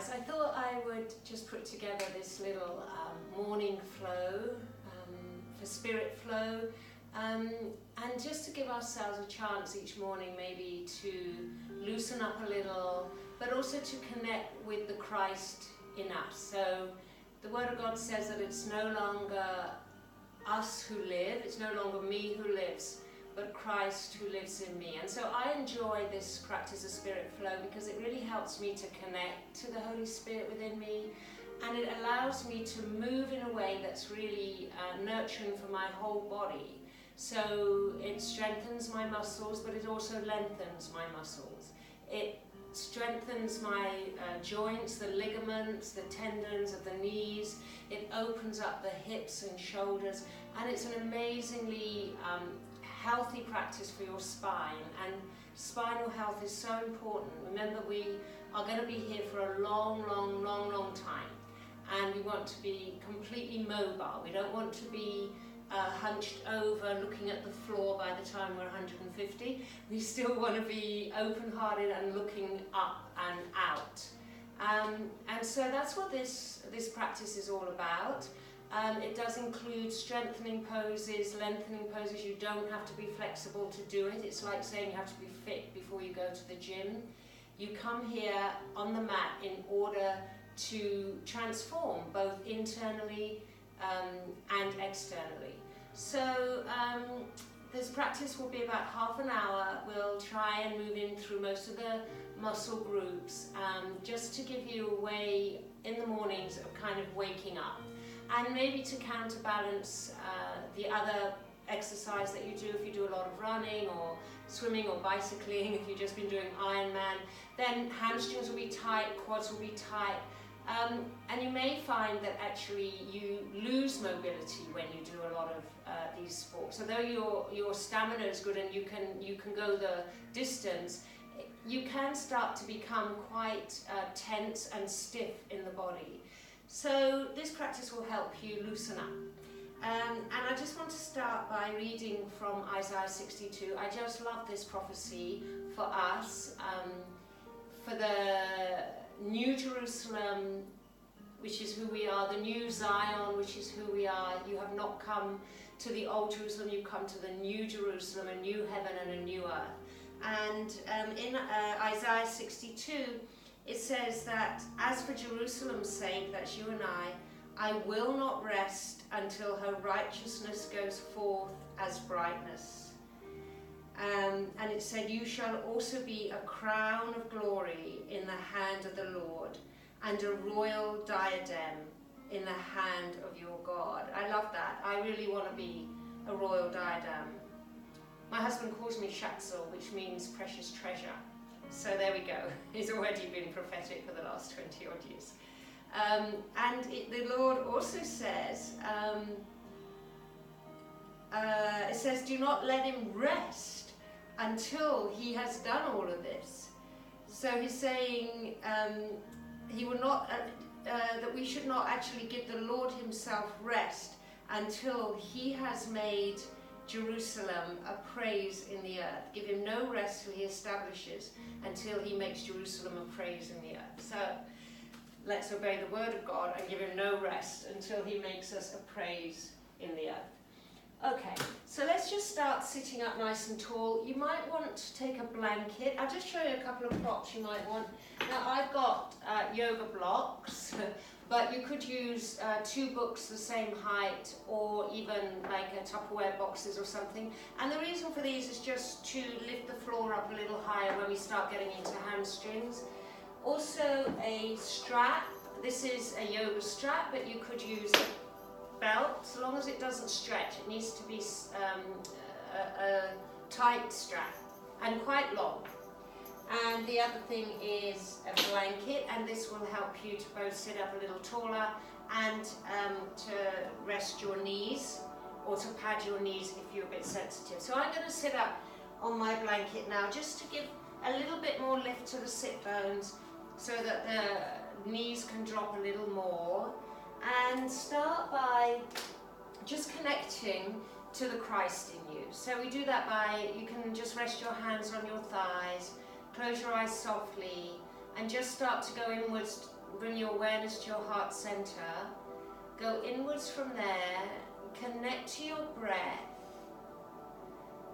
guys. I thought I would just put together this little morning flow for spirit flow, and just to give ourselves a chance each morning maybe to loosen up a little, but also to connect with the Christ in us. So the Word of God says that it's no longer us who live, it's no longer me who lives, but Christ who lives in me. And so I enjoy this practice of spirit flow because it really helps me to connect to the Holy Spirit within me, and it allows me to move in a way that's really nurturing for my whole body. So it strengthens my muscles, but it also lengthens my muscles. It strengthens my joints, the ligaments, the tendons of the knees. It opens up the hips and shoulders, and it's an amazingly healthy practice for your spine. And spinal health is so important. Remember, we are going to be here for a long time, and we want to be completely mobile. We don't want to be hunched over looking at the floor by the time we're 150. We still want to be open-hearted and looking up and out. And so that's what this practice is all about. It does include strengthening poses, lengthening poses. You don't have to be flexible to do it. It's like saying you have to be fit before you go to the gym. You come here on the mat in order to transform both internally and externally. So this practice will be about half an hour. We'll try and move in through most of the muscle groups, just to give you a way in the mornings of kind of waking up, and maybe to counterbalance the other exercise that you do. If you do a lot of running or swimming or bicycling, if you've just been doing Ironman, then hamstrings will be tight, quads will be tight. And you may find that actually you lose mobility when you do a lot of these sports. Although your stamina is good and you can go the distance, you can start to become quite tense and stiff in the body. So this practice will help you loosen up. And I just want to start by reading from Isaiah 62. I just love this prophecy for us, for the New Jerusalem, which is who we are, the New Zion, which is who we are. You have not come to the old Jerusalem, you've come to the New Jerusalem, a new heaven and a new earth. And in Isaiah 62, it says that, as for Jerusalem's sake, that's you and I will not rest until her righteousness goes forth as brightness. And it said, you shall also be a crown of glory in the hand of the Lord, and a royal diadem in the hand of your God. I love that. I really want to be a royal diadem. My husband calls me Shatzel, which means precious treasure. So there we go. He's already been prophetic for the last 20 odd years. The Lord also says, it says, do not let him rest until he has done all of this. So he's saying he will not, that we should not actually give the Lord himself rest until he has made Jerusalem a praise in the earth. Give him no rest till he establishes, until he makes Jerusalem a praise in the earth. So let's obey the word of God and give him no rest until he makes us a praise in the earth. Okay, so let's just start sitting up nice and tall. You might want to take a blanket. I'll just show you a couple of props you might want. Now I've got yoga blocks, but you could use 2 books the same height, or even like a Tupperware boxes or something. And the reason for these is just to lift the floor up a little higher when we start getting into hamstrings. Also a strap. This is a yoga strap, but you could use a belt, so long as it doesn't stretch. It needs to be a tight strap and quite long. And the other thing is a blanket, and this will help you to both sit up a little taller and to rest your knees, or to pad your knees if you're a bit sensitive. So I'm going to sit up on my blanket now, just to give a little bit more lift to the sit bones, so that the knees can drop a little more. And start by just connecting to the Christ in you. So we do that by, you can just rest your hands on your thighs, close your eyes softly, and just start to go inwards bring your awareness to your heart center. Go inwards from there, connect to your breath.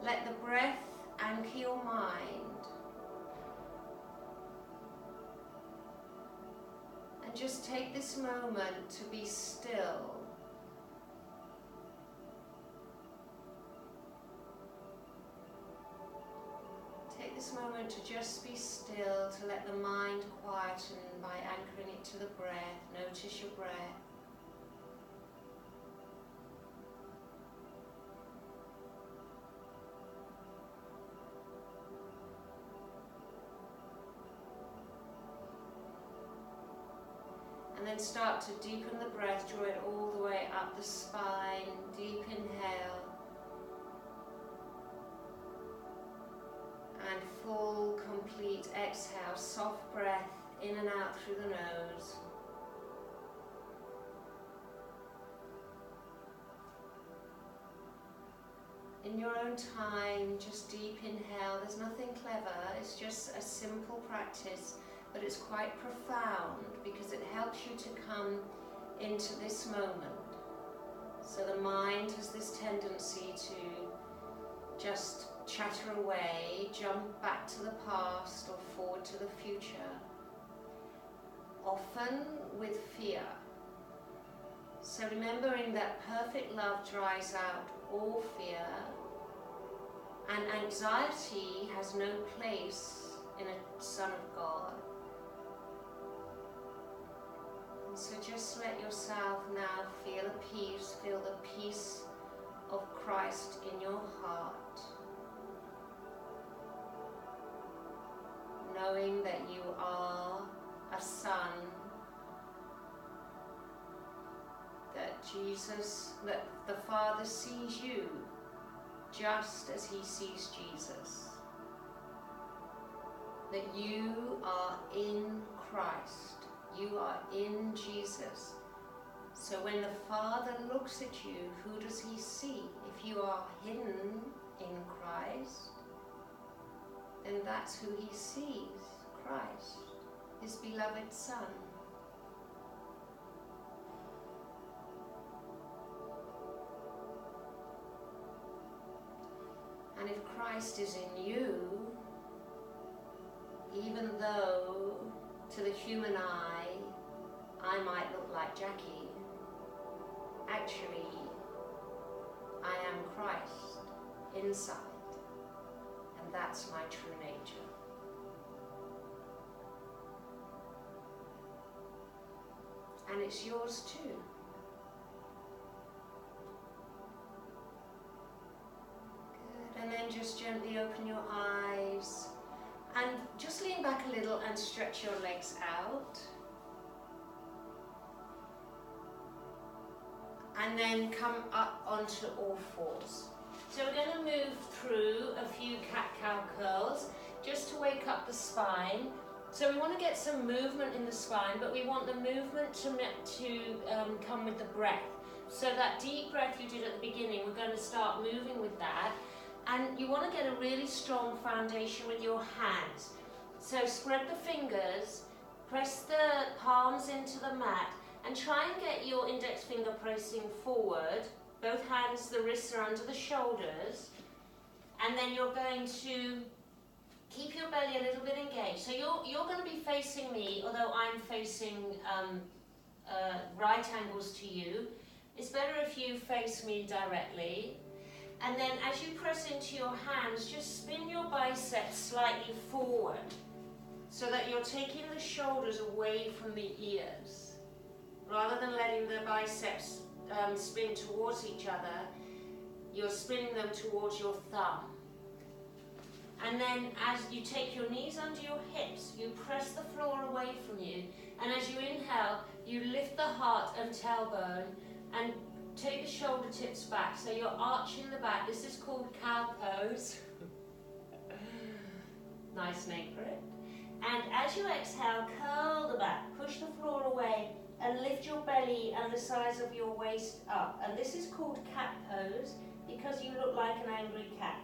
Let the breath anchor your mind. And just take this moment to be still. Take this moment to just be still, to let the mind quieten by anchoring it to the breath. Notice your breath. And then start to deepen the breath, draw it all the way up the spine. Deep inhale. And full, complete exhale. Soft breath in and out through the nose. In your own time, just deep inhale. There's nothing clever, it's just a simple practice. But it's quite profound because it helps you to come into this moment. So the mind has this tendency to just chatter away, jump back to the past or forward to the future, often with fear. So remembering that perfect love dries out all fear, and anxiety has no place in a Son of God. So just let yourself now feel the peace of Christ in your heart. Knowing that you are a son, that the Father sees you just as he sees Jesus. That you are in Christ. You are in Jesus. So when the Father looks at you, who does he see? If you are hidden in Christ, then that's who he sees, Christ, his beloved Son. And if Christ is in you, even though to the human eye, I might look like Jackie, actually, I am Christ inside, and that's my true nature. And it's yours too. Good, and then just gently open your eyes. And just lean back a little and stretch your legs out. And then come up onto all fours. So we're going to move through a few cat-cow curls just to wake up the spine. So we want to get some movement in the spine, but we want the movement to come with the breath. So that deep breath you did at the beginning, we're going to start moving with that. And you want to get a really strong foundation with your hands. So spread the fingers, press the palms into the mat, and try and get your index finger pressing forward. Both hands, the wrists are under the shoulders. And then you're going to keep your belly a little bit engaged. So you're going to be facing me, although I'm facing right angles to you. It's better if you face me directly. And then as you press into your hands, just spin your biceps slightly forward so that you're taking the shoulders away from the ears. Rather than letting the biceps spin towards each other, you're spinning them towards your thumb. And then as you take your knees under your hips, you press the floor away from you. And as you inhale, you lift the heart and tailbone and take the shoulder tips back, so you're arching the back. This is called cow pose. Nice name for it. And as you exhale, curl the back, push the floor away, and lift your belly and the size of your waist up. And this is called cat pose because you look like an angry cat.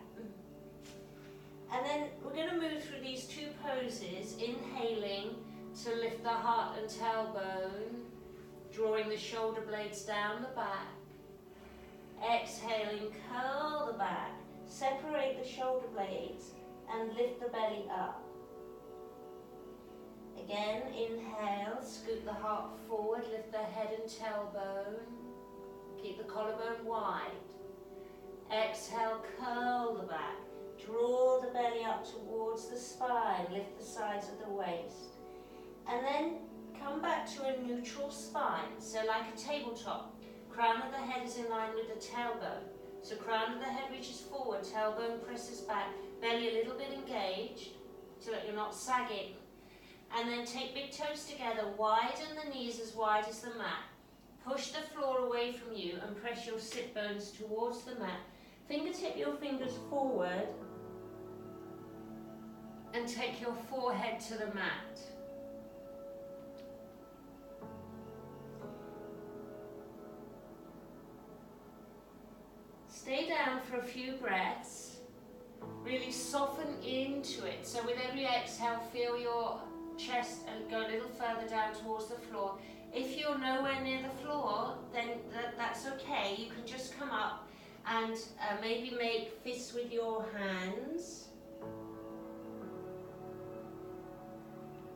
And then we're going to move through these two poses, inhaling to lift the heart and tailbone, drawing the shoulder blades down the back. Exhaling, curl the back, separate the shoulder blades and lift the belly up. Again, inhale, scoot the heart forward, lift the head and tailbone. Keep the collarbone wide. Exhale, curl the back. Draw the belly up towards the spine, lift the sides of the waist. And then come back to a neutral spine, so like a tabletop. Crown of the head is in line with the tailbone. So crown of the head reaches forward, tailbone presses back, belly a little bit engaged, so that you're not sagging. And then take big toes together, widen the knees as wide as the mat. Push the floor away from you and press your sit bones towards the mat. Fingertip your fingers forward and take your forehead to the mat. Stay down for a few breaths. Really soften into it. So with every exhale, feel your chest and go a little further down towards the floor. If you're nowhere near the floor, then that's okay. You can just come up and maybe make fists with your hands.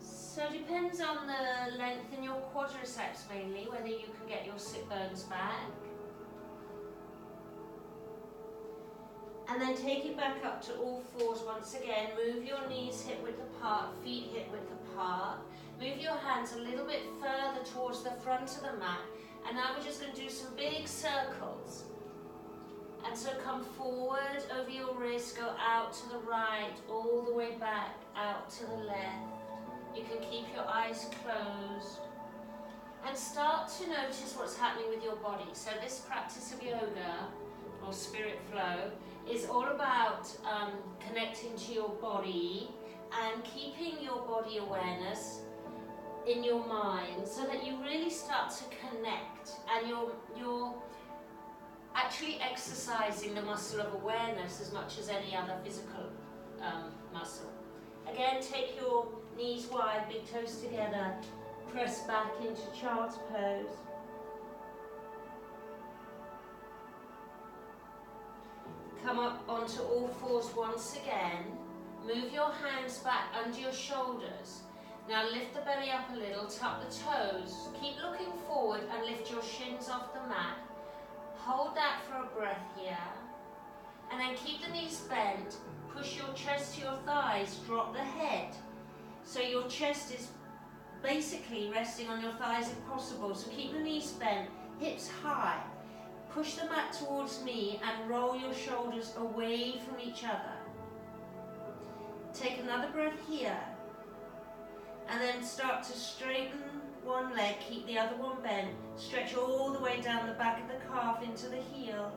So it depends on the length in your quadriceps mainly, whether you can get your sit bones back. And then take it back up to all fours once again. Move your knees hip width apart, feet hip width apart. Move your hands a little bit further towards the front of the mat. And now we're just going to do some big circles. And so come forward over your wrist, go out to the right, all the way back, out to the left. You can keep your eyes closed. And start to notice what's happening with your body. So this practice of yoga, or spirit flow, is all about connecting to your body and keeping your body awareness in your mind so that you really start to connect and you're actually exercising the muscle of awareness as much as any other physical muscle. Again, take your knees wide, big toes together, press back into child's pose. Come up onto all fours once again. Move your hands back under your shoulders. Now lift the belly up a little, tuck the toes. Keep looking forward and lift your shins off the mat. Hold that for a breath here. And then keep the knees bent. Push your chest to your thighs, drop the head. So your chest is basically resting on your thighs if possible. So keep the knees bent, hips high. Push the mat towards me and roll your shoulders away from each other. Take another breath here. And then start to straighten one leg, keep the other one bent. Stretch all the way down the back of the calf into the heel.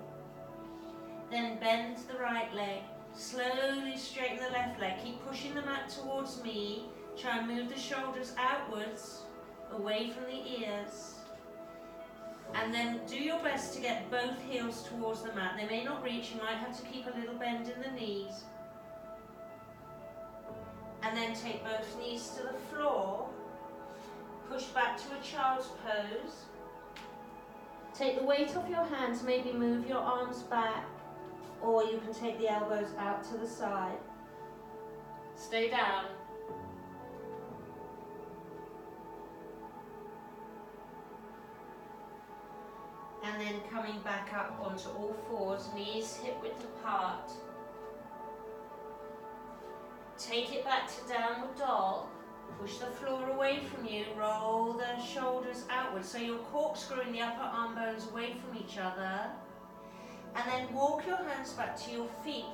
Then bend the right leg. Slowly straighten the left leg. Keep pushing the mat towards me. Try and move the shoulders outwards, away from the ears. And then do your best to get both heels towards the mat. They may not reach, you might have to keep a little bend in the knees. And then take both knees to the floor. Push back to a child's pose. Take the weight off your hands, maybe move your arms back, or you can take the elbows out to the side. Stay down. And then coming back up onto all fours, knees hip width apart. Take it back to downward dog. Push the floor away from you, roll the shoulders outwards. So you're corkscrewing the upper arm bones away from each other. And then walk your hands back to your feet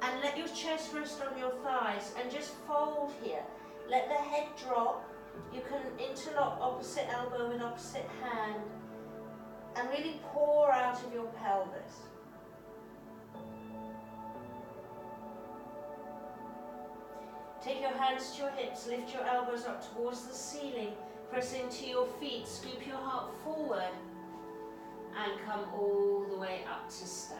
and let your chest rest on your thighs and just fold here. Let the head drop. You can interlock opposite elbow with opposite hand. And really pour out of your pelvis. Take your hands to your hips, lift your elbows up towards the ceiling, press into your feet, scoop your heart forward, and come all the way up to stack.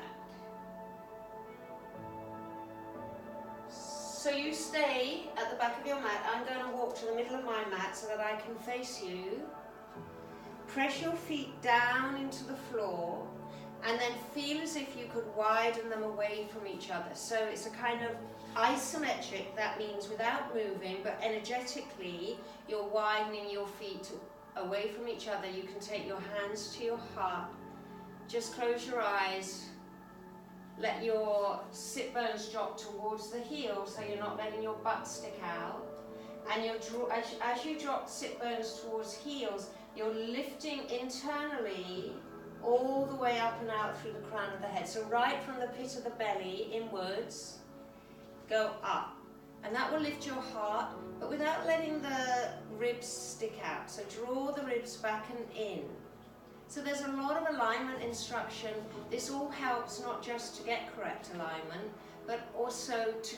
So you stay at the back of your mat. I'm going to walk to the middle of my mat so that I can face you. Press your feet down into the floor and then feel as if you could widen them away from each other. So it's a kind of isometric, that means without moving, but energetically you're widening your feet away from each other. You can take your hands to your heart. Just close your eyes. Let your sit bones drop towards the heels so you're not letting your butt stick out. And as you drop the sit bones towards heels, you're lifting internally all the way up and out through the crown of the head. So right from the pit of the belly inwards, go up. And that will lift your heart, but without letting the ribs stick out. So draw the ribs back and in. So there's a lot of alignment instruction. This all helps not just to get correct alignment, but also to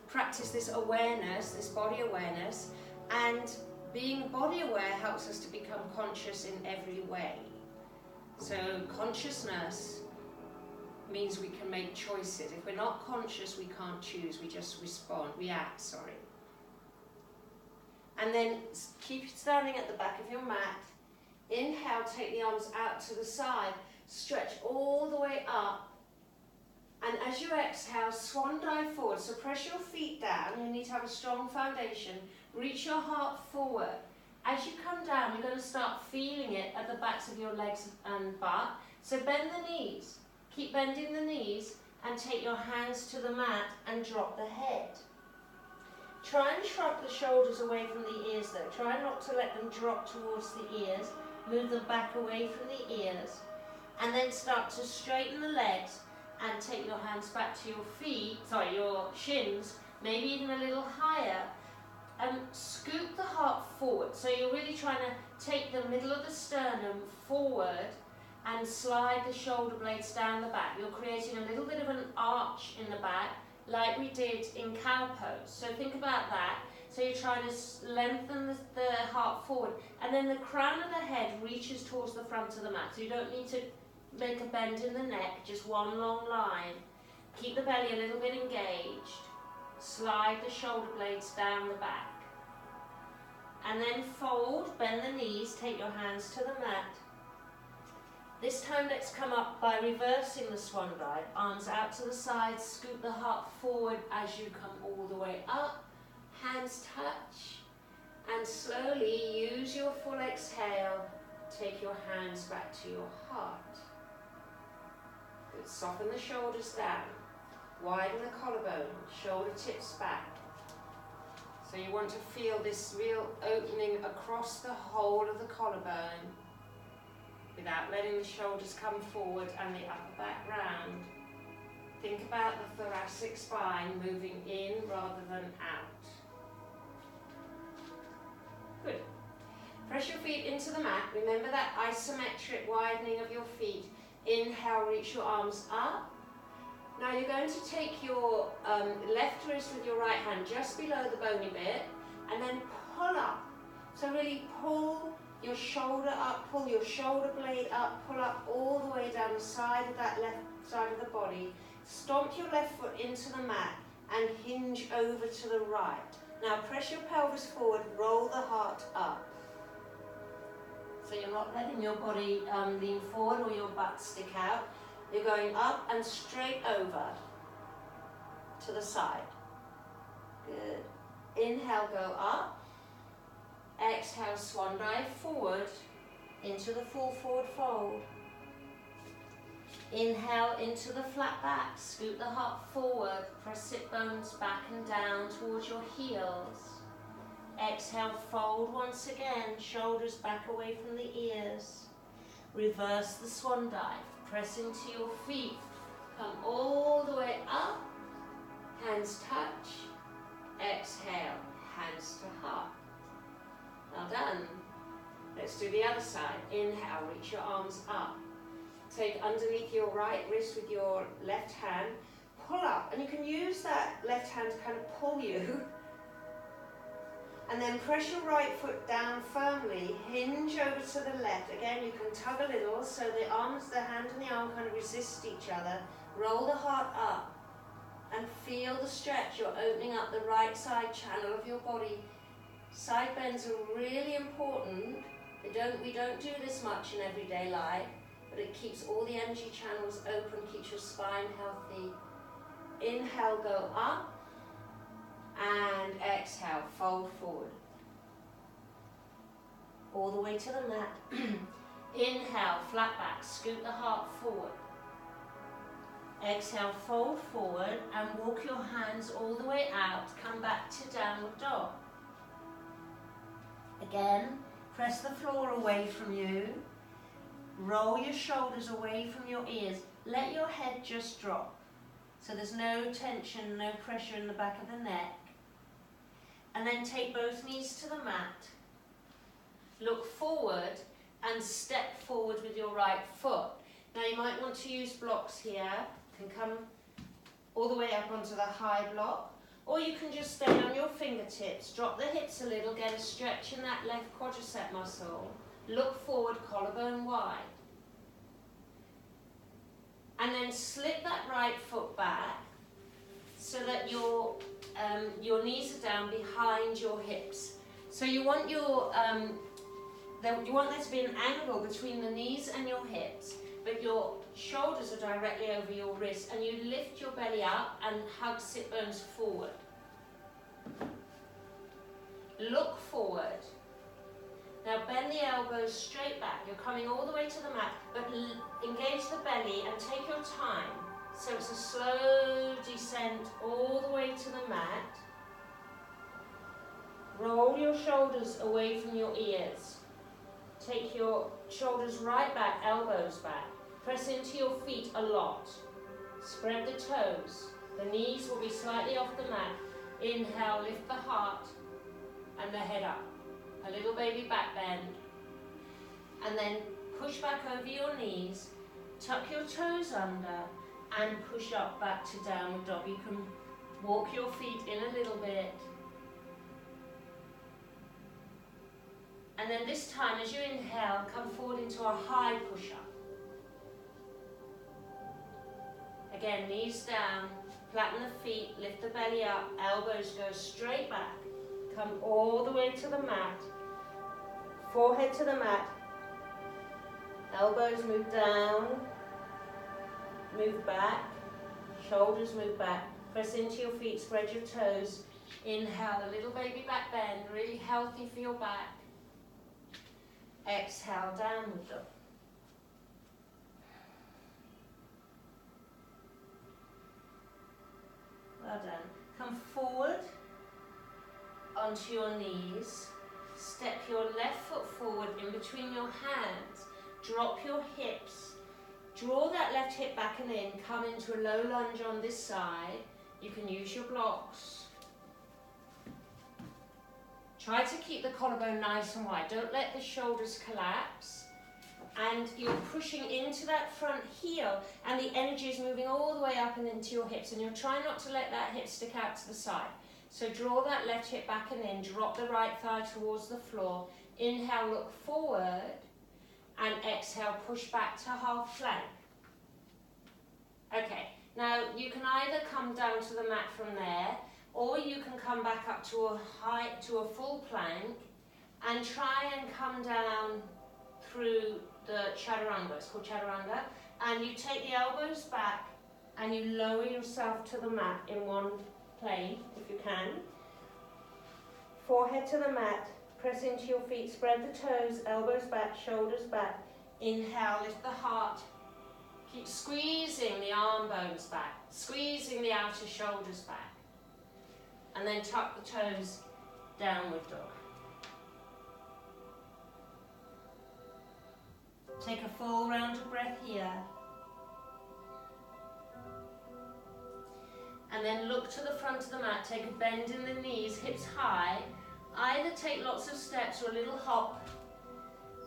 practice this awareness, this body awareness, and being body aware helps us to become conscious in every way. So consciousness means we can make choices. If we're not conscious, we can't choose, we just react. And then keep standing at the back of your mat. Inhale, take the arms out to the side, stretch all the way up. And as you exhale, swan dive forward. So press your feet down. You need to have a strong foundation. Reach your heart forward. As you come down, you're going to start feeling it at the backs of your legs and butt. So bend the knees. Keep bending the knees and take your hands to the mat and drop the head. Try and shrug the shoulders away from the ears though. Try not to let them drop towards the ears. Move them back away from the ears. And then start to straighten the legs and take your hands back to your shins, maybe even a little higher. And scoop the heart forward. So you're really trying to take the middle of the sternum forward and slide the shoulder blades down the back. You're creating a little bit of an arch in the back, like we did in cow pose. So think about that. So you're trying to lengthen the heart forward, and then the crown of the head reaches towards the front of the mat. So you don't need to make a bend in the neck, just one long line. Keep the belly a little bit engaged. Slide the shoulder blades down the back. And then fold, bend the knees, take your hands to the mat. This time let's come up by reversing the swan dive. Arms out to the side, scoop the heart forward as you come all the way up. Hands touch. And slowly use your full exhale. Take your hands back to your heart. Good. Soften the shoulders down. Widen the collarbone. Shoulder tips back. So you want to feel this real opening across the whole of the collarbone, without letting the shoulders come forward and the upper back round. Think about the thoracic spine moving in rather than out. Good. Press your feet into the mat. Remember that isometric widening of your feet. Inhale, reach your arms up. Now you're going to take your left wrist with your right hand just below the bony bit and then pull up. So really pull your shoulder up, pull your shoulder blade up, pull up all the way down the side of that left side of the body. Stomp your left foot into the mat and hinge over to the right. Now press your pelvis forward, roll the heart up. So you're not letting your body lean forward or your butt stick out. You're going up and straight over to the side. Good. Inhale, go up. Exhale, swan dive forward into the full forward fold. Inhale into the flat back. Scoot the heart forward. Press sit bones back and down towards your heels. Exhale, fold once again. Shoulders back away from the ears. Reverse the swan dive. Press into your feet. Come all the way up. Hands touch. Exhale, hands to heart. Well done. Let's do the other side. Inhale, reach your arms up. Take underneath your right wrist with your left hand. Pull up, and you can use that left hand to kind of pull you. And then press your right foot down firmly. Hinge over to the left. Again, you can tug a little so the hand and the arm kind of resist each other. Roll the heart up and feel the stretch. You're opening up the right side channel of your body. Side bends are really important. We don't do this much in everyday life, but it keeps all the energy channels open, keeps your spine healthy. Inhale, go up, and exhale, fold forward. All the way to the mat. Inhale, flat back, scoot the heart forward. Exhale, fold forward and walk your hands all the way out. Come back to downward dog. Again, press the floor away from you. Roll your shoulders away from your ears. Let your head just drop. So there's no tension, no pressure in the back of the neck. And then take both knees to the mat. Look forward and step forward with your right foot. Now you might want to use blocks here. You can come all the way up onto the high block, or you can just stay on your fingertips. Drop the hips a little, get a stretch in that left quadricep muscle. Look forward, collarbone wide. And then slip that right foot back so that your knees are down behind your hips. So you want you want there to be an angle between the knees and your hips, but your shoulders are directly over your wrists, and you lift your belly up and hug sit bones forward. Look forward. Now bend the elbows straight back. You're coming all the way to the mat, but engage the belly and take your time. So it's a slow descent all the way to the mat. Roll your shoulders away from your ears. Take your shoulders right back, elbows back. Press into your feet a lot. Spread the toes. The knees will be slightly off the mat. Inhale, lift the heart and the head up. A little baby back bend. And then push back over your knees. Tuck your toes under and push up back to downward dog. You can walk your feet in a little bit. And then this time, as you inhale, come forward into a high push-up. Again, knees down, flatten the feet, lift the belly up, elbows go straight back. Come all the way to the mat, forehead to the mat, elbows move down, move back, shoulders move back, press into your feet, spread your toes. Inhale, a little baby back bend, really healthy for your back. Exhale, downward dog. Well done. Come forward onto your knees. Step your left foot forward in between your hands. Drop your hips. Draw that left hip back and in. Come into a low lunge on this side. You can use your blocks. Try to keep the collarbone nice and wide. Don't let the shoulders collapse. And you're pushing into that front heel, and the energy is moving all the way up and into your hips, and you're trying not to let that hip stick out to the side. So draw that left hip back and in, drop the right thigh towards the floor. Inhale, look forward, and exhale, push back to half plank. Okay, now you can either come down to the mat from there, or you can come back up to a full plank and try and come down through the chaturanga. It's called chaturanga. And you take the elbows back and you lower yourself to the mat in one plane, if you can. Forehead to the mat, press into your feet, spread the toes, elbows back, shoulders back. Inhale, lift the heart. Keep squeezing the arm bones back, squeezing the outer shoulders back. And then tuck the toes, downward dog. Take a full round of breath here. And then look to the front of the mat, take a bend in the knees, hips high. Either take lots of steps or a little hop.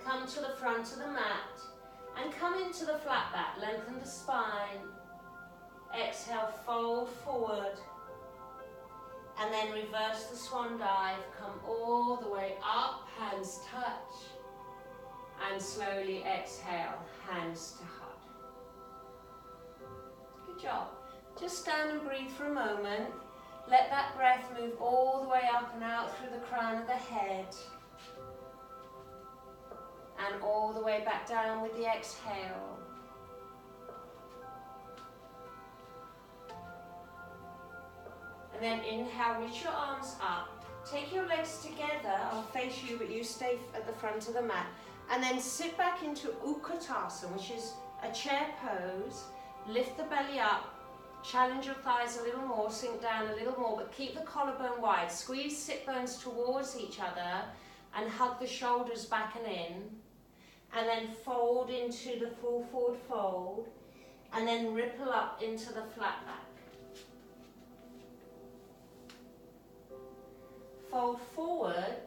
Come to the front of the mat and come into the flat back, lengthen the spine. Exhale, fold forward. And then reverse the swan dive, come all the way up, hands touch. And slowly exhale, hands to heart. Good job. Just stand and breathe for a moment. Let that breath move all the way up and out through the crown of the head. And all the way back down with the exhale. And then inhale, reach your arms up. Take your legs together. I'll face you, but you stay at the front of the mat. And then sit back into Utkatasana, which is a chair pose. Lift the belly up. Challenge your thighs a little more, sink down a little more, but keep the collarbone wide. Squeeze sit bones towards each other and hug the shoulders back and in. And then fold into the full forward fold. And then ripple up into the flat back. Fold forward,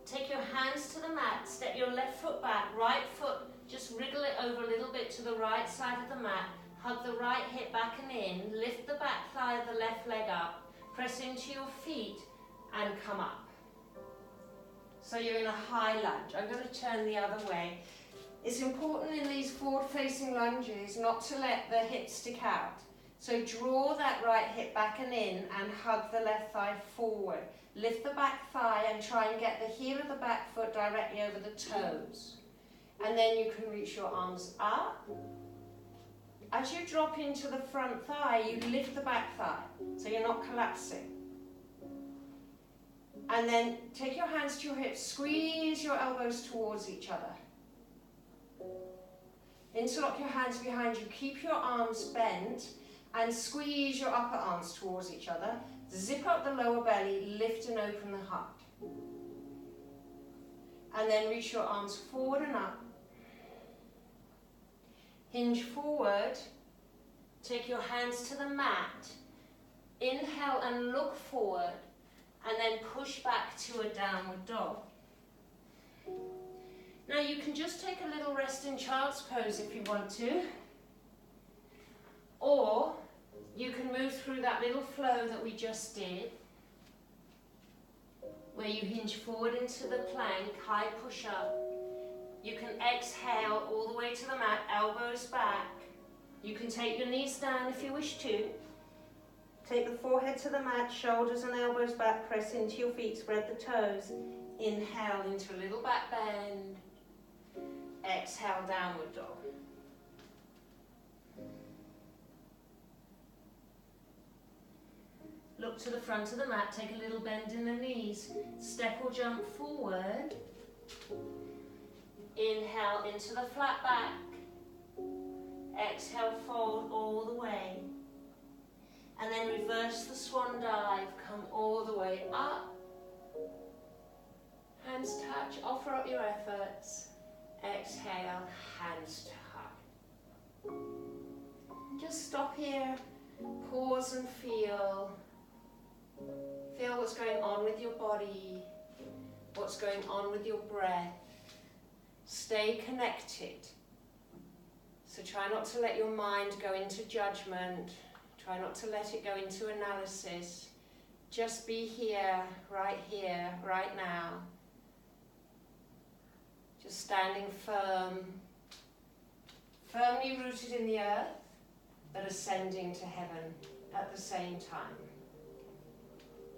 take your hands to the mat, step your left foot back, right foot, just wriggle it over a little bit to the right side of the mat, hug the right hip back and in, lift the back thigh of the left leg up, press into your feet and come up. So you're in a high lunge. I'm going to turn the other way. It's important in these forward facing lunges not to let the hips stick out. So draw that right hip back and in and hug the left thigh forward. Lift the back thigh and try and get the heel of the back foot directly over the toes. And then you can reach your arms up. As you drop into the front thigh, you lift the back thigh, so you're not collapsing. And then take your hands to your hips, squeeze your elbows towards each other. Interlock your hands behind you, keep your arms bent, and squeeze your upper arms towards each other. Zip up the lower belly, lift and open the heart. And then reach your arms forward and up. Hinge forward. Take your hands to the mat. Inhale and look forward. And then push back to a downward dog. Now you can just take a little rest in child's pose if you want to. Or you can move through that little flow that we just did, where you hinge forward into the plank, high push up. You can exhale all the way to the mat, elbows back. You can take your knees down if you wish to. Take the forehead to the mat, shoulders and elbows back, press into your feet, spread the toes. Inhale into a little back bend. Exhale, downward dog. Look to the front of the mat, take a little bend in the knees. Step or jump forward. Inhale into the flat back. Exhale, fold all the way. And then reverse the swan dive, come all the way up. Hands touch, offer up your efforts. Exhale, hands to hug. Just stop here, pause and feel. Feel what's going on with your body, what's going on with your breath. Stay connected. So try not to let your mind go into judgment. Try not to let it go into analysis. Just be here, right now. Just standing firm, firmly rooted in the earth, but ascending to heaven at the same time.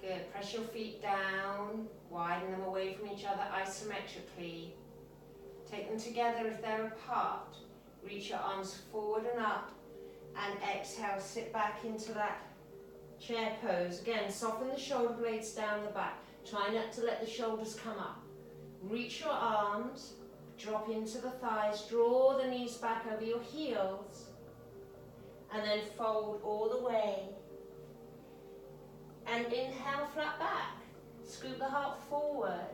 Good. Press your feet down, widen them away from each other isometrically. Take them together if they're apart. Reach your arms forward and up, and exhale, sit back into that chair pose. Again, soften the shoulder blades down the back. Try not to let the shoulders come up. Reach your arms, drop into the thighs, draw the knees back over your heels, and then fold all the way. And inhale, flat back. Scoop the heart forward.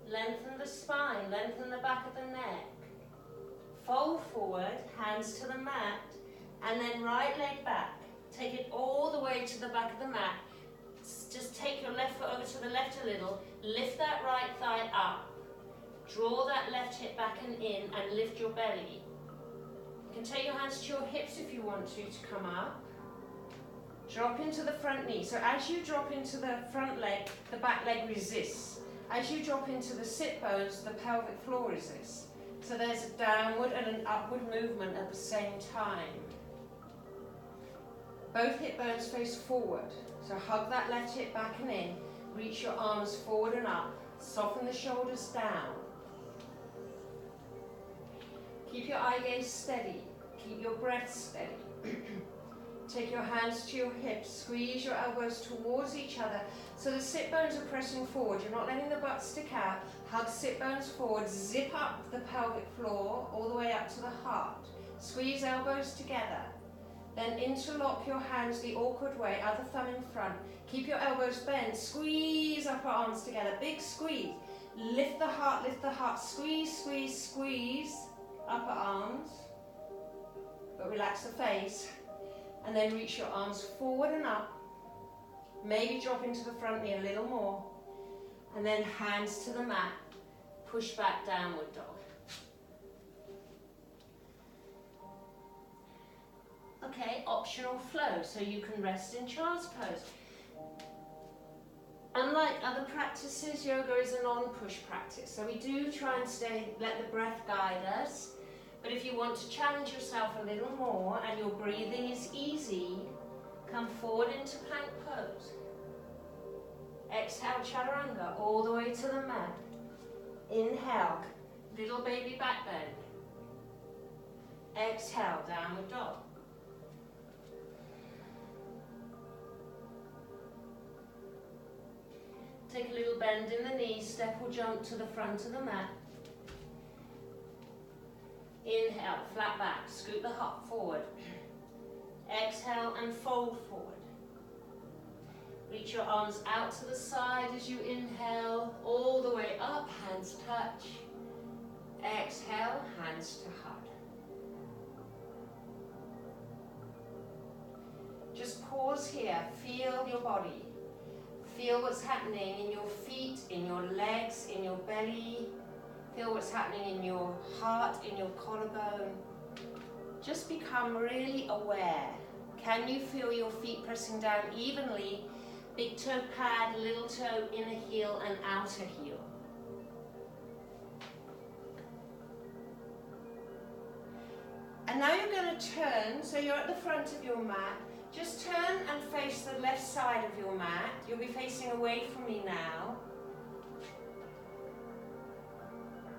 Lengthen the spine, lengthen the back of the neck. Fold forward, hands to the mat, and then right leg back. Take it all the way to the back of the mat. Just take your left foot over to the left a little. Lift that right thigh up. Draw that left hip back and in, and lift your belly. You can take your hands to your hips if you want to come up. Drop into the front knee. So as you drop into the front leg, the back leg resists. As you drop into the sit bones, the pelvic floor resists. So there's a downward and an upward movement at the same time. Both hip bones face forward. So hug that left hip back and in. Reach your arms forward and up. Soften the shoulders down. Keep your eye gaze steady. Keep your breath steady. Take your hands to your hips. Squeeze your elbows towards each other. So the sit bones are pressing forward. You're not letting the butt stick out. Hug sit bones forward. Zip up the pelvic floor all the way up to the heart. Squeeze elbows together. Then interlock your hands the awkward way, other thumb in front. Keep your elbows bent. Squeeze upper arms together. Big squeeze. Lift the heart. Squeeze, squeeze, squeeze upper arms. But relax the face. And then reach your arms forward and up. Maybe drop into the front knee a little more. And then hands to the mat. Push back, downward dog. Okay, optional flow, so you can rest in child's pose. Unlike other practices, yoga is a non-push practice. So we do try and let the breath guide us. But if you want to challenge yourself a little more and your breathing is easy, come forward into plank pose. Exhale, chaturanga, all the way to the mat. Inhale, little baby back bend. Exhale, downward dog. Take a little bend in the knees, step or jump to the front of the mat. Inhale, flat back, scoot the heart forward. Exhale and fold forward. Reach your arms out to the side as you inhale, all the way up, hands touch. Exhale, hands to hug. Just pause here, feel your body. Feel what's happening in your feet, in your legs, in your belly. Feel what's happening in your heart, in your collarbone. Just become really aware. Can you feel your feet pressing down evenly? Big toe pad, little toe, inner heel and outer heel. And now you're going to turn, so you're at the front of your mat. Just turn and face the left side of your mat. You'll be facing away from me now.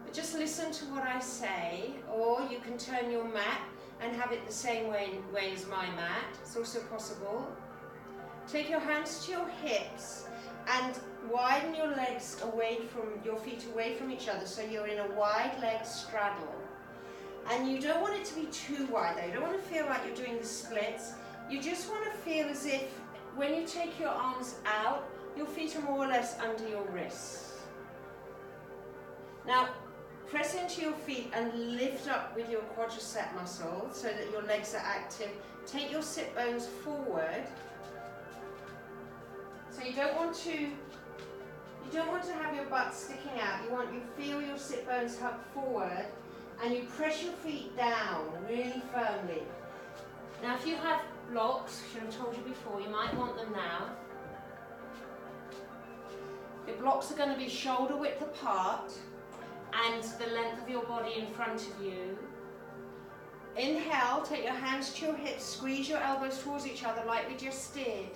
But just listen to what I say, or you can turn your mat and have it the same way as my mat. It's also possible. Take your hands to your hips and widen your legs away from your feet away from each other, so you're in a wide leg straddle. And you don't want it to be too wide though. You don't want to feel like you're doing the splits. You just want to feel as if when you take your arms out, your feet are more or less under your wrists. Now, press into your feet and lift up with your quadricep muscle so that your legs are active. Take your sit bones forward. So you don't want to have your butt sticking out. You feel your sit bones hug forward and you press your feet down really firmly. Now if you have blocks, I should have told you before, you might want them now. Your blocks are going to be shoulder width apart and the length of your body in front of you. Inhale, take your hands to your hips, squeeze your elbows towards each other like we just did,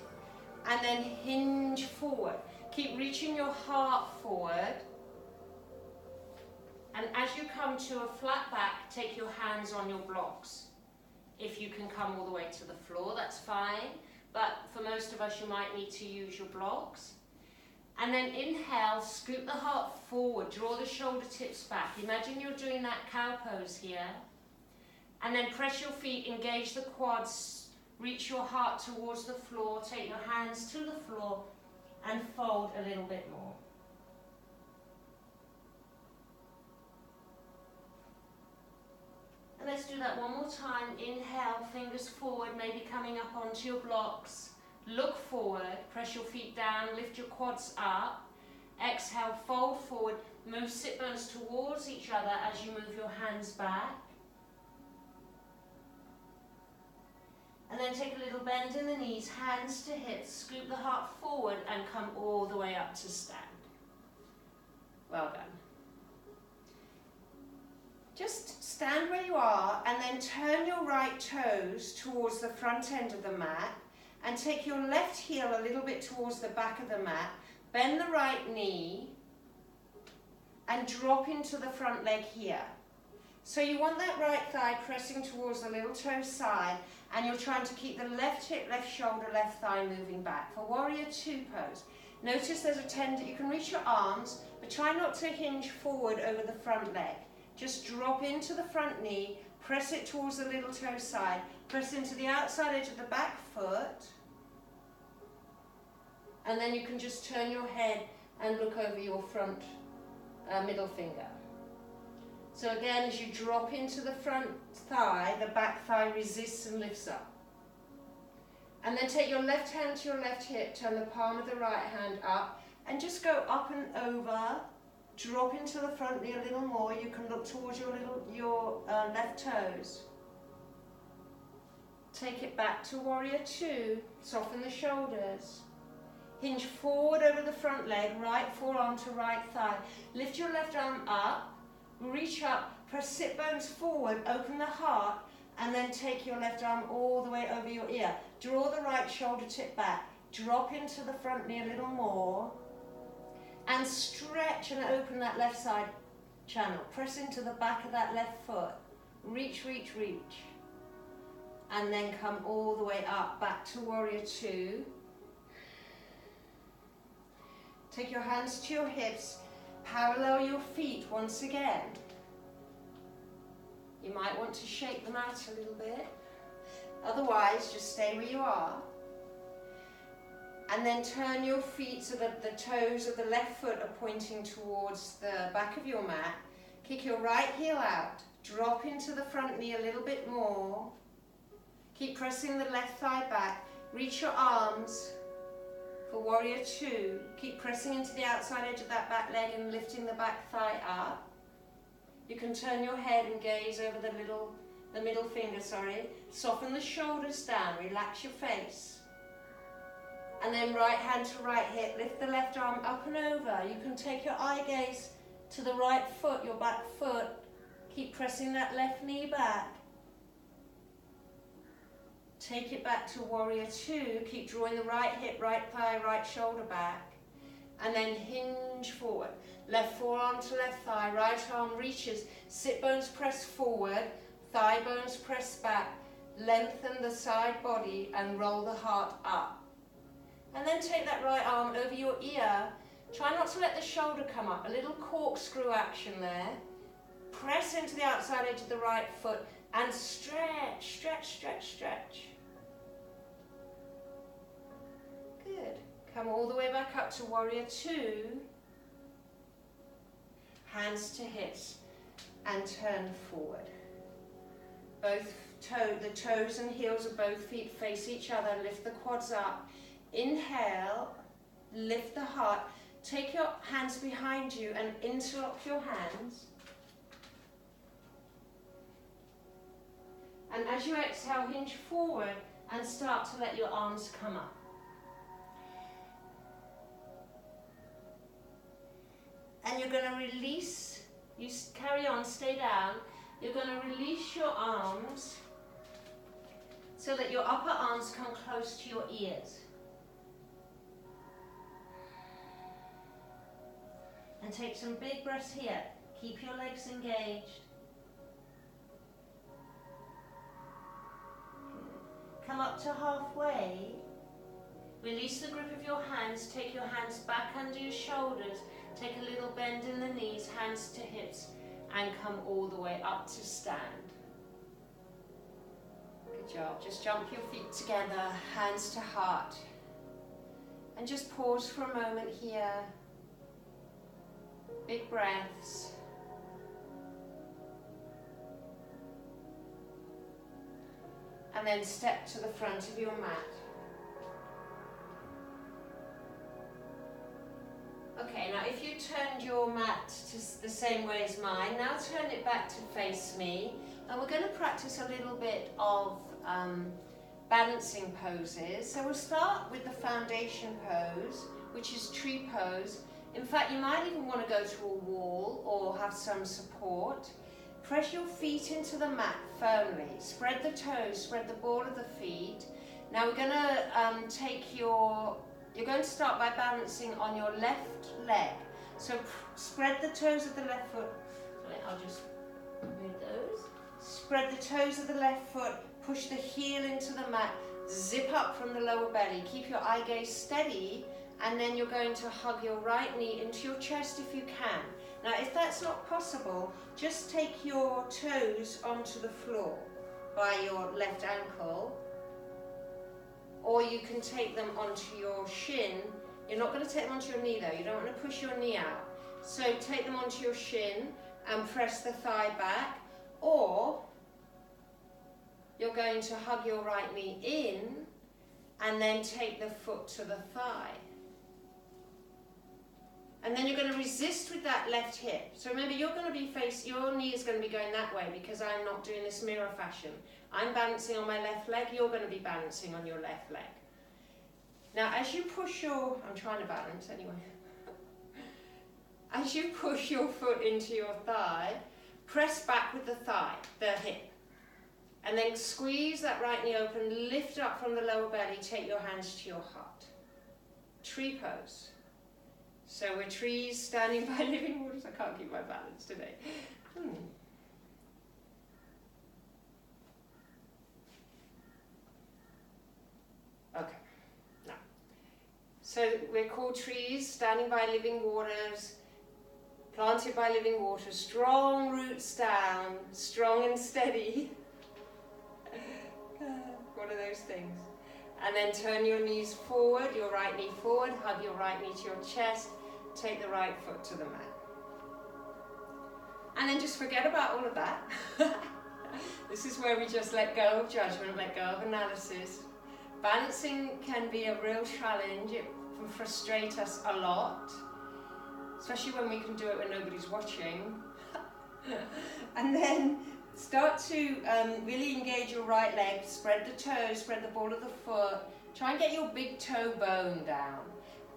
and then hinge forward. Keep reaching your heart forward, and as you come to a flat back, take your hands on your blocks. If you can come all the way to the floor, that's fine, but for most of us you might need to use your blocks. And then inhale, scoop the heart forward, draw the shoulder tips back. Imagine you're doing that cow pose here. And then press your feet, engage the quads, reach your heart towards the floor, take your hands to the floor and fold a little bit more. And let's do that one more time. Inhale, fingers forward, maybe coming up onto your blocks. Look forward, press your feet down, lift your quads up. Exhale, fold forward, move sit bones towards each other as you move your hands back. And then take a little bend in the knees, hands to hips, scoop the heart forward and come all the way up to stand. Well done. Just stand where you are and then turn your right toes towards the front end of the mat And take your left heel a little bit towards the back of the mat, bend the right knee, and drop into the front leg here. So you want that right thigh pressing towards the little toe side, and you're trying to keep the left hip, left shoulder, left thigh moving back. For warrior two pose, notice there's a tendon, you can reach your arms, but try not to hinge forward over the front leg. Just drop into the front knee, press it towards the little toe side, press into the outside edge of the back foot, and then you can just turn your head and look over your front middle finger. So again, as you drop into the front thigh, the back thigh resists and lifts up. And then take your left hand to your left hip, turn the palm of the right hand up, and just go up and over, drop into the front knee a little more. You can look towards your left toes. Take it back to warrior two, soften the shoulders. Hinge forward over the front leg, right forearm to right thigh. Lift your left arm up, reach up, press sit bones forward, open the heart, and then take your left arm all the way over your ear. Draw the right shoulder tip back, drop into the front knee a little more, and stretch and open that left side channel. Press into the back of that left foot. Reach, reach, reach. And then come all the way up, back to warrior two. Take your hands to your hips, parallel your feet once again. You might want to shake them out a little bit. Otherwise, just stay where you are. And then turn your feet so that the toes of the left foot are pointing towards the back of your mat. Kick your right heel out. Drop into the front knee a little bit more. Keep pressing the left thigh back. Reach your arms. For warrior two, keep pressing into the outside edge of that back leg and lifting the back thigh up. You can turn your head and gaze over the middle finger, Soften the shoulders down, relax your face. And then right hand to right hip, lift the left arm up and over. You can take your eye gaze to the right foot, your back foot. Keep pressing that left knee back. Take it back to warrior two. Keep drawing the right hip, right thigh, right shoulder back. And then hinge forward. Left forearm to left thigh, right arm reaches. Sit bones press forward, thigh bones press back. Lengthen the side body and roll the heart up. And then take that right arm over your ear. Try not to let the shoulder come up. A little corkscrew action there. Press into the outside edge of the right foot and stretch, stretch, stretch, stretch. Good. Come all the way back up to warrior two. Hands to hips and turn forward. The toes and heels of both feet face each other. Lift the quads up. Inhale, lift the heart. Take your hands behind you and interlock your hands. And as you exhale, hinge forward and start to let your arms come up. And you're going to release, you carry on, stay down. You're going to release your arms so that your upper arms come close to your ears. And take some big breaths here. Keep your legs engaged. Good. Come up to halfway. Release the grip of your hands. Take your hands back under your shoulders. Take a little bend in the knees, hands to hips, and come all the way up to stand. Good job. Just jump your feet together, hands to heart. And just pause for a moment here. Big breaths. And then step to the front of your mat. Okay, now if you turned your mat to the same way as mine, now turn it back to face me. And we're going to practice a little bit of balancing poses. So we'll start with the foundation pose, which is tree pose. In fact, you might even want to go to a wall or have some support. Press your feet into the mat firmly. Spread the toes, spread the ball of the feet. Now we're going to you're going to start by balancing on your left leg. So spread the toes of the left foot. I'll just move those. Spread the toes of the left foot, push the heel into the mat, zip up from the lower belly. Keep your eye gaze steady, and then you're going to hug your right knee into your chest if you can. Now if that's not possible, just take your toes onto the floor by your left ankle, or you can take them onto your shin. You're not going to take them onto your knee though, you don't want to push your knee out. So take them onto your shin and press the thigh back, or you're going to hug your right knee in and then take the foot to the thigh. And then you're going to resist with that left hip. So remember, you're going to be your knee is going to be going that way because I'm not doing this mirror fashion. I'm balancing on my left leg, you're going to be balancing on your left leg. Now as you push I'm trying to balance anyway. As you push your foot into your thigh, press back with the hip. And then squeeze that right knee open, lift up from the lower belly, take your hands to your heart. Tree pose. So we're trees standing by living waters. I can't keep my balance today. Okay, now. So we're called trees standing by living waters, planted by living waters, strong roots down, strong and steady. One of those things. And then turn your knees forward, your right knee forward, hug your right knee to your chest, take the right foot to the mat. And then just forget about all of that. This is where we just let go of judgment, let go of analysis. Balancing can be a real challenge. It can frustrate us a lot, especially when we can do it when nobody's watching. And then start to really engage your right leg, spread the toes, spread the ball of the foot, try and get your big toe bone down.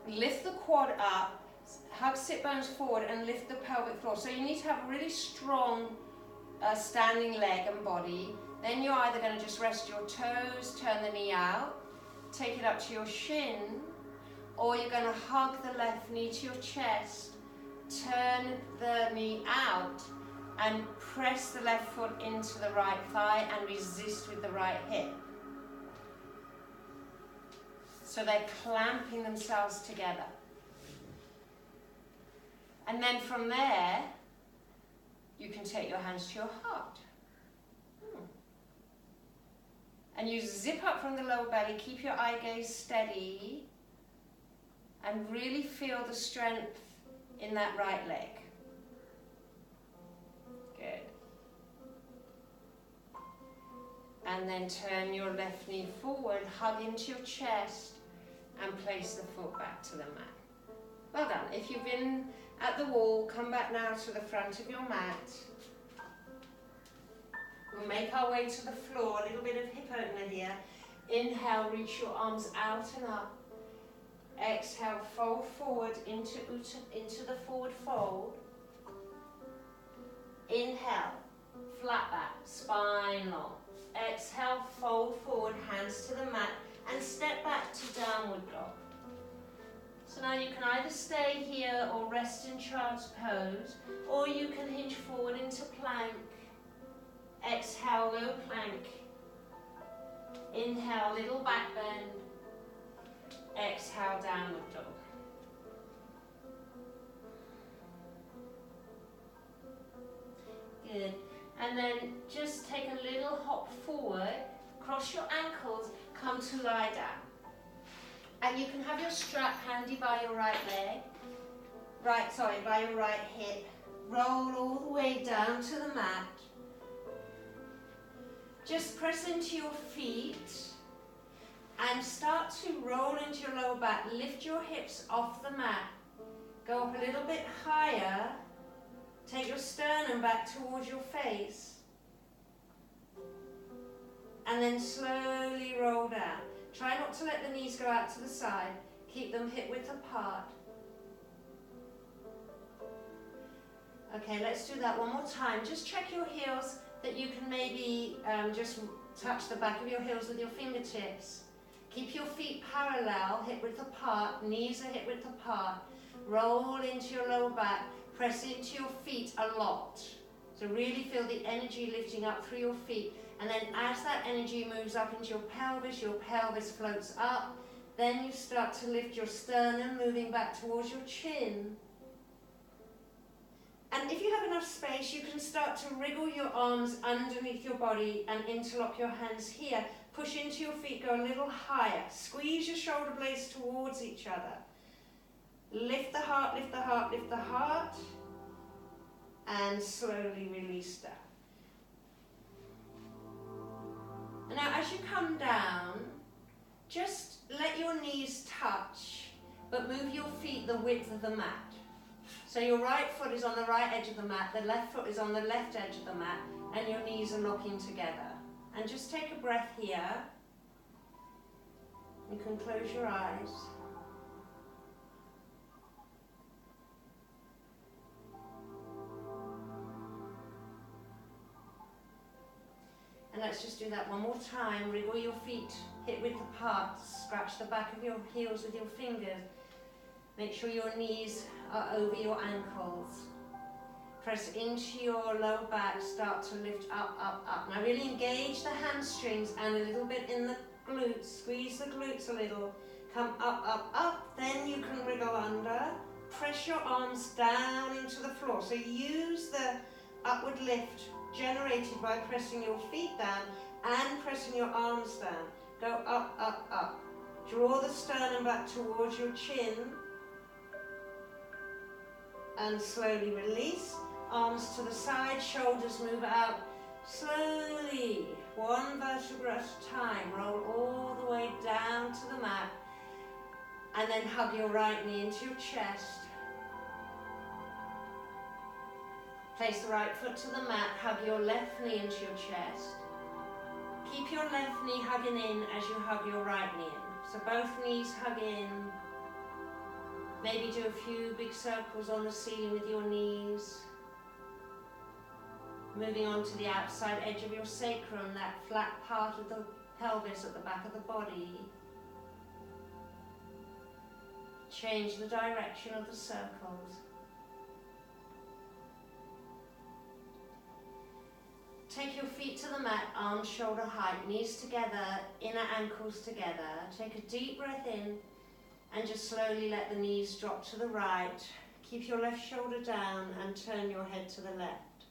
Lift the quad up, hug sit bones forward and lift the pelvic floor. So you need to have a really strong standing leg and body. Then you're either going to just rest your toes, turn the knee out, take it up to your shin, or you're going to hug the left knee to your chest, turn the knee out, and press the left foot into the right thigh and resist with the right hip. So they're clamping themselves together. And then from there, you can take your hands to your heart. And you zip up from the lower belly, keep your eye gaze steady, and really feel the strength in that right leg. Good. And then turn your left knee forward, hug into your chest, and place the foot back to the mat. Well done. If you've been at the wall, come back now to the front of your mat. We'll make our way to the floor, a little bit of hip opener here. Inhale, reach your arms out and up. Exhale, fold forward into the forward fold. Inhale, flat back, spine long. Exhale, fold forward, hands to the mat, and step back to downward dog. So now you can either stay here or rest in child's pose, or you can hinge forward into plank. Exhale, low plank. Inhale, little back bend. Exhale, downward dog. Good. And then just take a little hop forward, cross your ankles, come to lie down. And you can have your strap handy by your right leg, by your right hip. Roll all the way down to the mat. Just press into your feet and start to roll into your lower back. Lift your hips off the mat. Go up a little bit higher. Take your sternum back towards your face. And then slowly roll down. Try not to let the knees go out to the side. Keep them hip width apart. Okay, let's do that one more time. Just check your heels, that you can maybe just touch the back of your heels with your fingertips. Keep your feet parallel, hip width apart, knees are hip width apart. Roll into your lower back, press into your feet a lot. So really feel the energy lifting up through your feet. And then as that energy moves up into your pelvis floats up. Then you start to lift your sternum, moving back towards your chin. And if you have enough space, you can start to wriggle your arms underneath your body and interlock your hands here. Push into your feet, go a little higher. Squeeze your shoulder blades towards each other. Lift the heart, lift the heart, lift the heart. And slowly release down. And now as you come down, just let your knees touch, but move your feet the width of the mat. So your right foot is on the right edge of the mat, the left foot is on the left edge of the mat, and your knees are knocking together. And just take a breath here. You can close your eyes. And let's just do that one more time. Wriggle your feet hip width apart. Scratch the back of your heels with your fingers. Make sure your knees are over your ankles. Press into your lower back. Start to lift up, up, up. Now really engage the hamstrings and a little bit in the glutes. Squeeze the glutes a little. Come up, up, up. Then you can wriggle under. Press your arms down into the floor. So use the upward lift generated by pressing your feet down and pressing your arms down. Go up, up, up. Draw the sternum back towards your chin and slowly release. Arms to the side, shoulders move out slowly, one vertebra at a time. Roll all the way down to the mat and then hug your right knee into your chest. Place the right foot to the mat, hug your left knee into your chest. Keep your left knee hugging in as you hug your right knee in. So both knees hug in. Maybe do a few big circles on the ceiling with your knees. Moving on to the outside edge of your sacrum, that flat part of the pelvis at the back of the body. Change the direction of the circles. Take your feet to the mat, arms shoulder height, knees together, inner ankles together. Take a deep breath in and just slowly let the knees drop to the right. Keep your left shoulder down and turn your head to the left.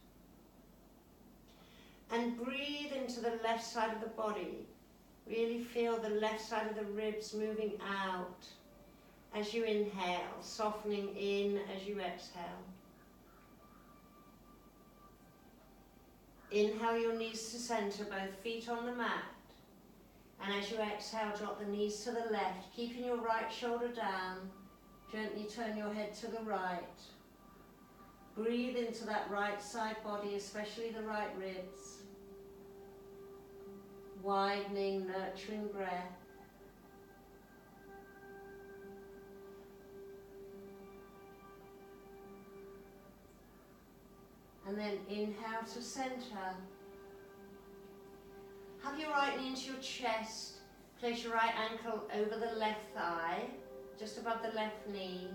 And breathe into the left side of the body. Really feel the left side of the ribs moving out as you inhale, softening in as you exhale. Inhale your knees to center, both feet on the mat. And as you exhale, drop the knees to the left, keeping your right shoulder down. Gently turn your head to the right. Breathe into that right side body, especially the right ribs. Widening, nurturing breath. And then inhale to center. Hug your right knee into your chest. Place your right ankle over the left thigh, just above the left knee.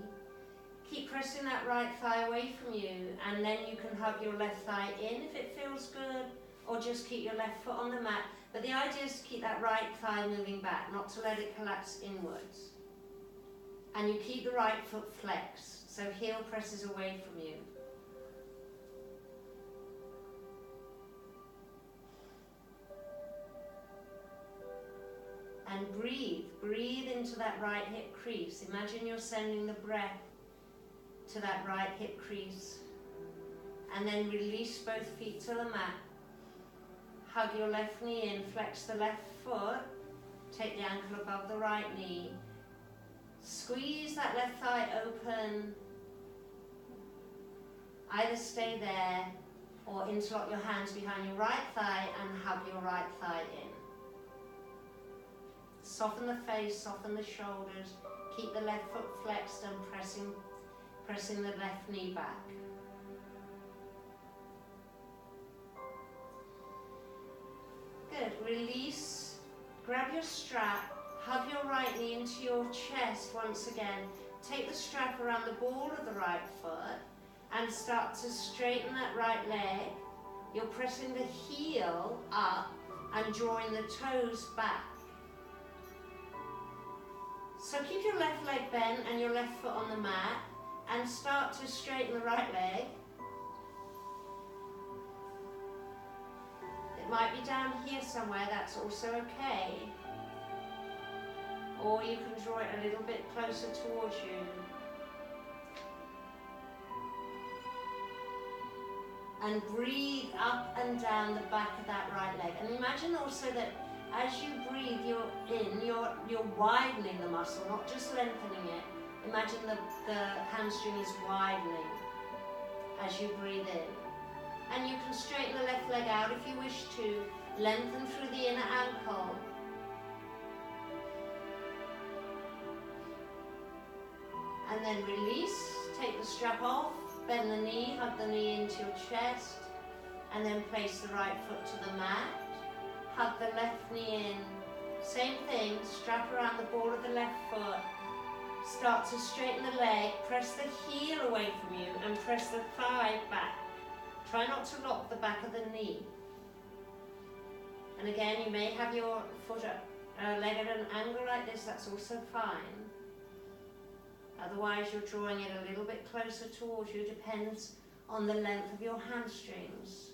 Keep pressing that right thigh away from you, and then you can hug your left thigh in if it feels good, or just keep your left foot on the mat. But the idea is to keep that right thigh moving back, not to let it collapse inwards. And you keep the right foot flexed, so heel presses away from you. And breathe into that right hip crease. Imagine you're sending the breath to that right hip crease. And then release both feet to the mat. Hug your left knee in, flex the left foot. Take the ankle above the right knee. Squeeze that left thigh open. Either stay there or interlock your hands behind your right thigh and hug your right thigh in. Soften the face, soften the shoulders. Keep the left foot flexed and pressing the left knee back. Good. Release. Grab your strap. Hug your right knee into your chest once again. Take the strap around the ball of the right foot and start to straighten that right leg. You're pressing the heel up and drawing the toes back. So keep your left leg bent and your left foot on the mat and start to straighten the right leg. It might be down here somewhere, that's also okay. Or you can draw it a little bit closer towards you. And breathe up and down the back of that right leg. And imagine also that as you breathe, you're widening the muscle, not just lengthening it. Imagine the hamstring is widening as you breathe in. And you can straighten the left leg out if you wish to. Lengthen through the inner ankle. And then release, take the strap off, bend the knee, hug the knee into your chest, and then place the right foot to the mat. Hug the left knee in. Same thing, strap around the ball of the left foot. Start to straighten the leg, press the heel away from you and press the thigh back. Try not to lock the back of the knee. And again, you may have your foot leg at an angle like this, that's also fine. Otherwise, you're drawing it a little bit closer towards you, depends on the length of your hamstrings.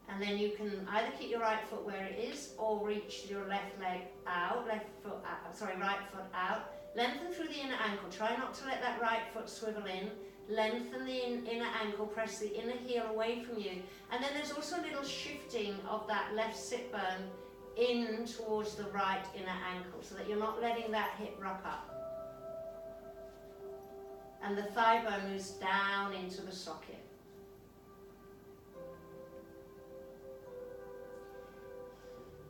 And then you can either keep your right foot where it is or reach your left leg out, right foot out. Lengthen through the inner ankle. Try not to let that right foot swivel in. Lengthen the inner ankle, press the inner heel away from you. And then there's also a little shifting of that left sit bone in towards the right inner ankle so that you're not letting that hip rock up. And the thigh bone moves down into the socket.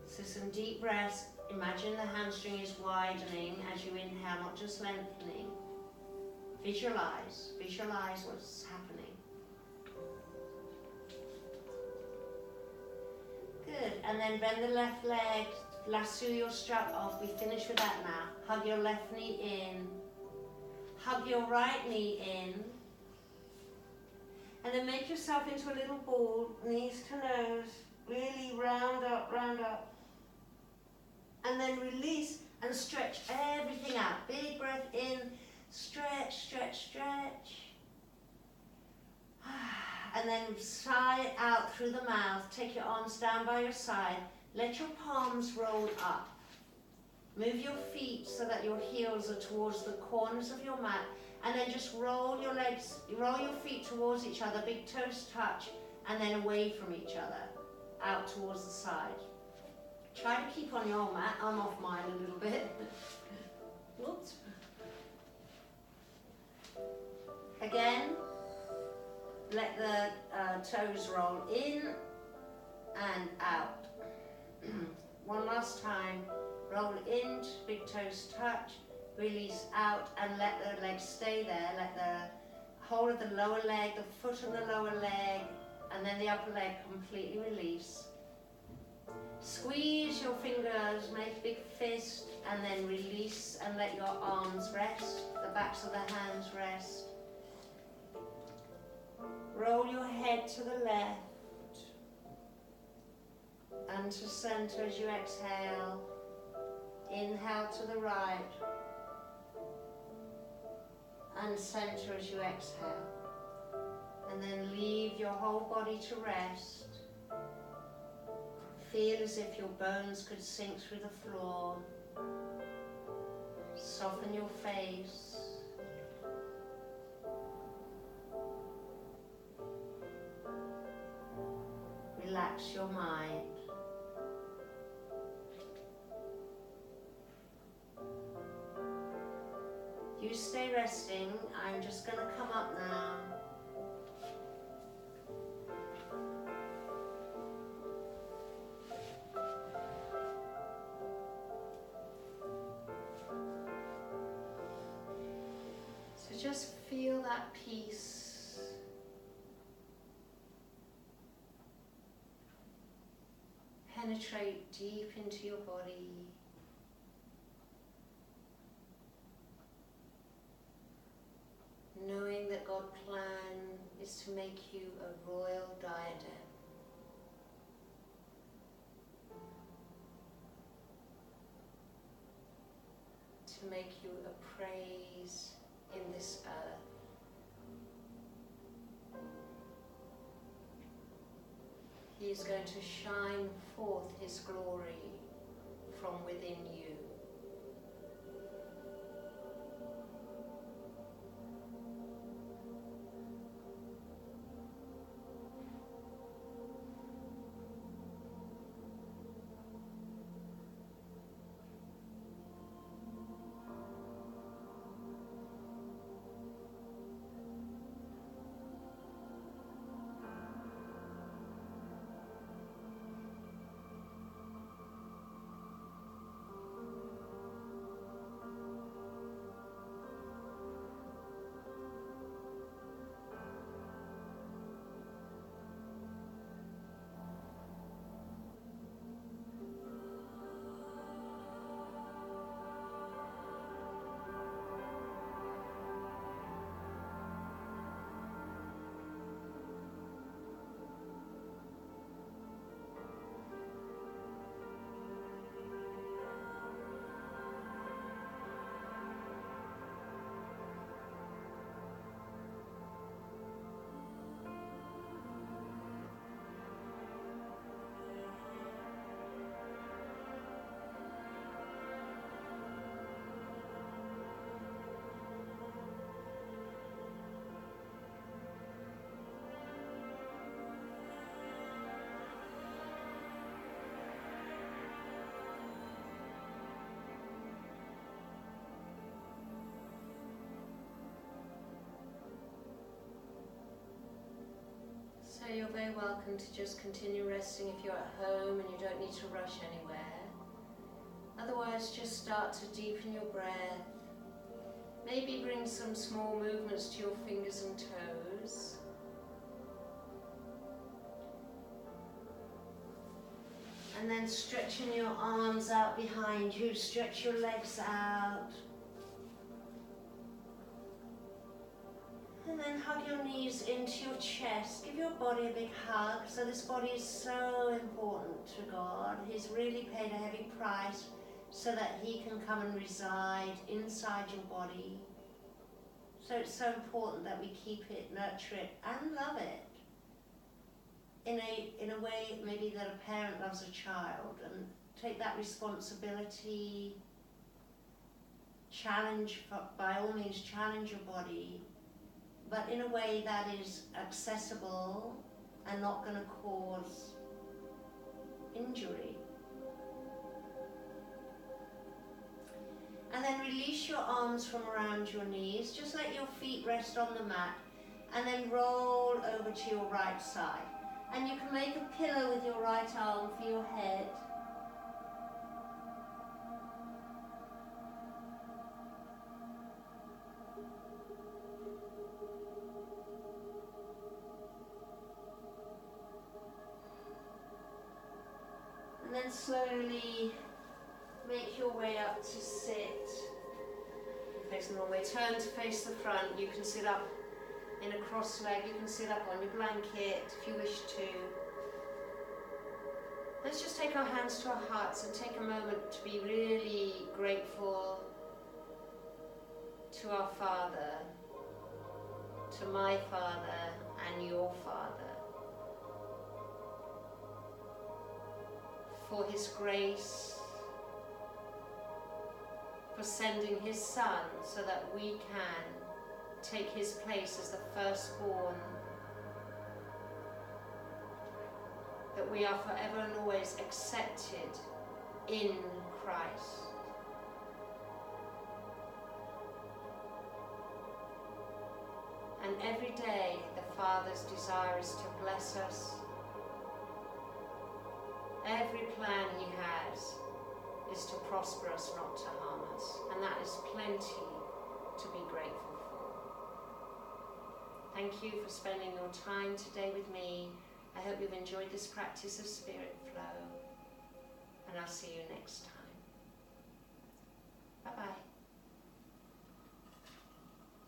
So some deep breaths. Imagine the hamstring is widening as you inhale, not just lengthening. Visualize what's happening. Good, and then bend the left leg, lasso your strap off. We finish with that now. Hug your left knee in. Hug your right knee in. And then make yourself into a little ball, knees to nose. Really round up, round up. And then release and stretch everything out. Big breath in, stretch, stretch, stretch. And then sigh it out through the mouth. Take your arms down by your side. Let your palms roll up. Move your feet so that your heels are towards the corners of your mat. And then just roll your legs, roll your feet towards each other. Big toes touch and then away from each other. Out towards the side. Try to keep on your mat. I'm off mine a little bit. Whoops. Again, let the toes roll in and out. One last time. Roll in, big toes touch, release out and let the legs stay there. Let the whole of the lower leg, the foot and the lower leg, and then the upper leg completely release. Squeeze your fingers, make a big fist, and then release and let your arms rest, the backs of the hands rest. Roll your head to the left and to center as you exhale. Inhale to the right and center as you exhale. And then leave your whole body to rest. Feel as if your bones could sink through the floor. Soften your face. Relax your mind. You stay resting. I'm just going to come up now. So just feel that peace. penetrate deep into your body. Knowing that God's plan is to make you a royal diadem. To make you a praise in this earth. He is going to shine forth His glory from within you. So you're very welcome to just continue resting if you're at home and you don't need to rush anywhere. Otherwise, just start to deepen your breath. Maybe bring some small movements to your fingers and toes. And then stretching your arms out behind you, stretch your legs out. And then hug your knees into your chest. Give your body a big hug. So this body is so important to God. He's really paid a heavy price so that He can come and reside inside your body. So it's so important that we keep it, nurture it, and love it. In a way maybe that a parent loves a child, and take that responsibility. By all means challenge your body, but in a way that is accessible and not going to cause injury. And then release your arms from around your knees. Just let your feet rest on the mat, and then roll over to your right side. And you can make a pillow with your right arm for your head. And then slowly make your way up to sit. Face the wrong way. Turn to face the front. You can sit up in a cross leg. You can sit up on your blanket if you wish to. Let's just take our hands to our hearts and take a moment to be really grateful to our Father, to my Father and your Father, for His grace, for sending His Son so that we can take His place as the firstborn, that we are forever and always accepted in Christ. And every day the Father's desire is to bless us. Every plan He has is to prosper us, not to harm us. And that is plenty to be grateful for. Thank you for spending your time today with me. I hope you've enjoyed this practice of spirit flow. and I'll see you next time.